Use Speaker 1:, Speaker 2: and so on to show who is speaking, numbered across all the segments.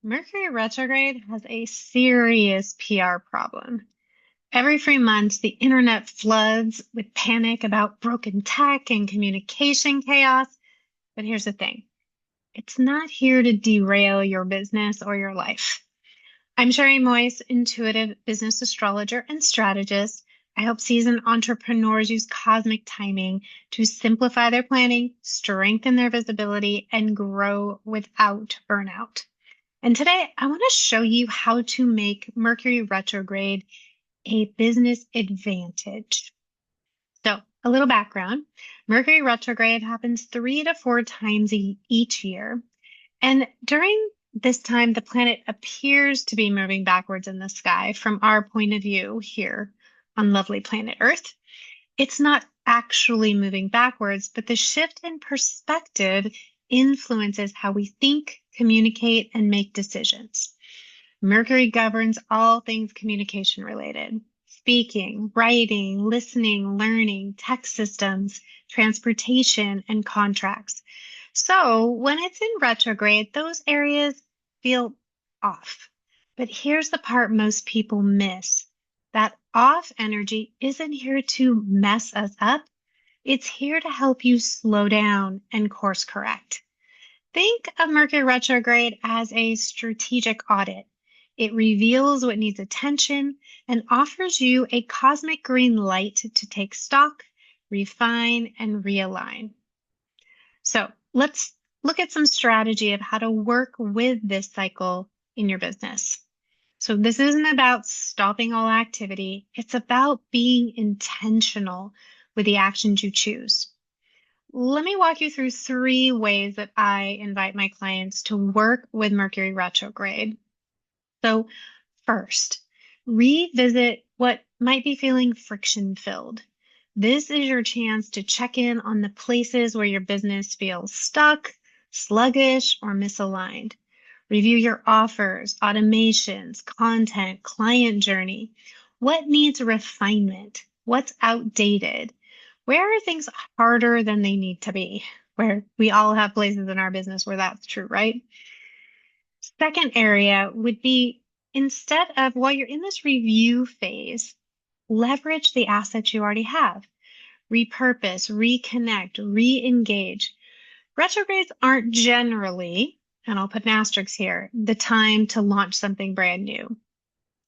Speaker 1: Mercury retrograde has a serious PR problem. Every 3 months, the internet floods with panic about broken tech and communication chaos. But here's the thing, it's not here to derail your business or your life. I'm 𝗪𝗂𝘗𝘁, intuitive business astrologer and strategist. I help seasoned entrepreneurs use cosmic timing to simplify their planning, strengthen their visibility, and grow without burnout. And today I want to show you how to make Mercury retrograde a business advantage. So a little background, Mercury retrograde happens 3 to 4 times each year. And during this time, the planet appears to be moving backwards in the sky from our point of view here on lovely planet Earth. It's not actually moving backwards, but the shift in perspective influences how we think, communicate, and make decisions. Mercury governs all things communication related: speaking, writing, listening, learning, tech systems, transportation, and contracts. So when it's in retrograde, those areas feel off. But here's the part most people miss. That off energy isn't here to mess us up. It's here to help you slow down and course correct. Think of Mercury retrograde as a strategic audit. It reveals what needs attention and offers you a cosmic green light to take stock, refine, and realign. So let's look at some strategy of how to work with this cycle in your business. So this isn't about stopping all activity. It's about being intentional with the actions you choose. Let me walk you through 3 ways that I invite my clients to work with Mercury retrograde. So first, revisit what might be feeling friction-filled. This is your chance to check in on the places where your business feels stuck, sluggish, or misaligned. Review your offers, automations, content, client journey. What needs refinement? What's outdated? Where are things harder than they need to be? Where we all have places in our business where that's true, right? Second area would be, instead of, while you're in this review phase, leverage the assets you already have. Repurpose, reconnect, re-engage. Retrogrades aren't generally, and I'll put an asterisk here, the time to launch something brand new,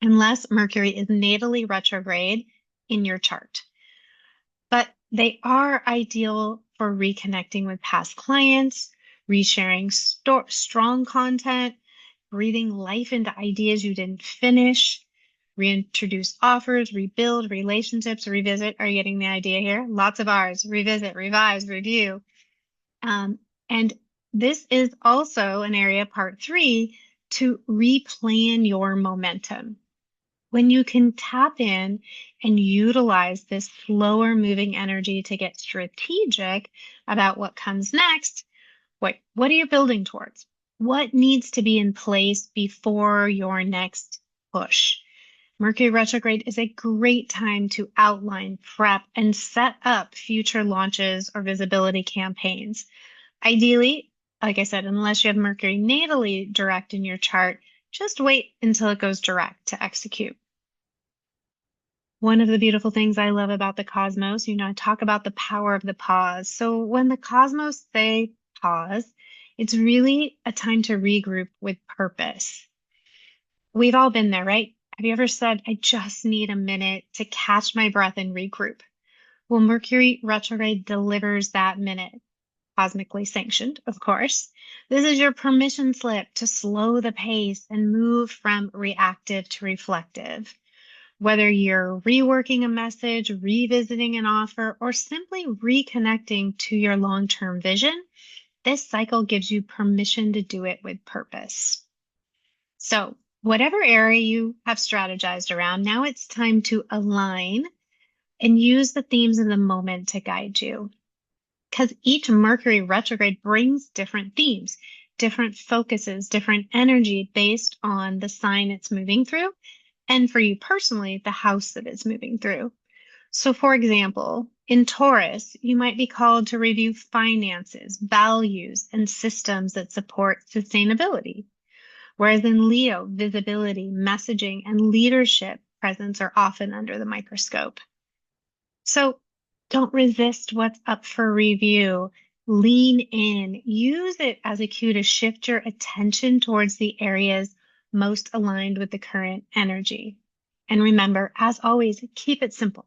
Speaker 1: unless Mercury is natally retrograde in your chart. But they are ideal for reconnecting with past clients, resharing strong content, breathing life into ideas you didn't finish, reintroduce offers, rebuild relationships, revisit. Are you getting the idea here? Lots of R's: revisit, revise, review. And this is also an area, part 3, to replan your momentum. When you can tap in and utilize this slower moving energy to get strategic about what comes next, what are you building towards? What needs to be in place before your next push? Mercury retrograde is a great time to outline, prep, and set up future launches or visibility campaigns. Ideally, like I said, unless you have Mercury natally direct in your chart, just wait until it goes direct to execute. One of the beautiful things I love about the cosmos, I talk about the power of the pause. So when the cosmos say pause, it's really a time to regroup with purpose. We've all been there, right? Have you ever said, I just need a minute to catch my breath and regroup? Well, Mercury retrograde delivers that minute, cosmically sanctioned, of course. This is your permission slip to slow the pace and move from reactive to reflective. Whether you're reworking a message, revisiting an offer, or simply reconnecting to your long-term vision, this cycle gives you permission to do it with purpose. So whatever area you have strategized around, now it's time to align and use the themes of the moment to guide you. Because each Mercury retrograde brings different themes, different focuses, different energy based on the sign it's moving through, and for you personally, the house that it's moving through. So for example, in Taurus, you might be called to review finances, values, and systems that support sustainability. Whereas in Leo, visibility, messaging, and leadership presence are often under the microscope. So don't resist what's up for review. Lean in, use it as a cue to shift your attention towards the areas most aligned with the current energy. And remember, as always, keep it simple.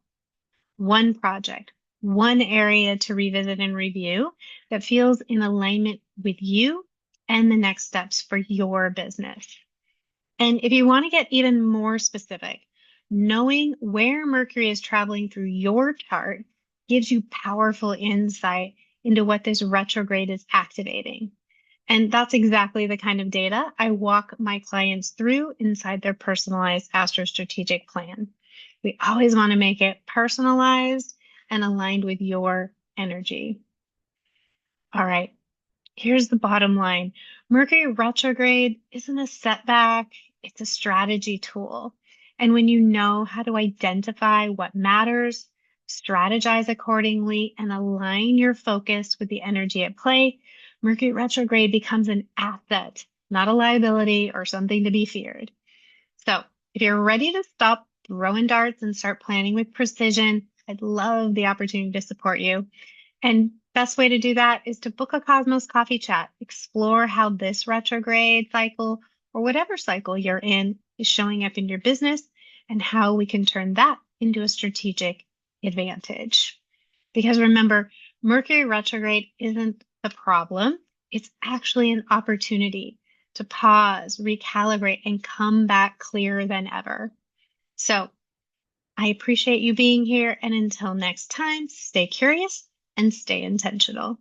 Speaker 1: One project, one area to revisit and review that feels in alignment with you and the next steps for your business. And if you want to get even more specific, knowing where Mercury is traveling through your chart gives you powerful insight into what this retrograde is activating. And that's exactly the kind of data I walk my clients through inside their personalized astrostrategic plan. We always want to make it personalized and aligned with your energy. All right, here's the bottom line. Mercury retrograde isn't a setback, it's a strategy tool. And when you know how to identify what matters, strategize accordingly, and align your focus with the energy at play, Mercury retrograde becomes an asset, not a liability or something to be feared. So if you're ready to stop throwing darts and start planning with precision, I'd love the opportunity to support you. And best way to do that is to book a Cosmos coffee chat. Explore how this retrograde cycle or whatever cycle you're in is showing up in your business and how we can turn that into a strategic advantage. Because remember, Mercury retrograde isn't the problem. It's actually an opportunity to pause, recalibrate, and come back clearer than ever. So I appreciate you being here. And until next time, stay curious and stay intentional.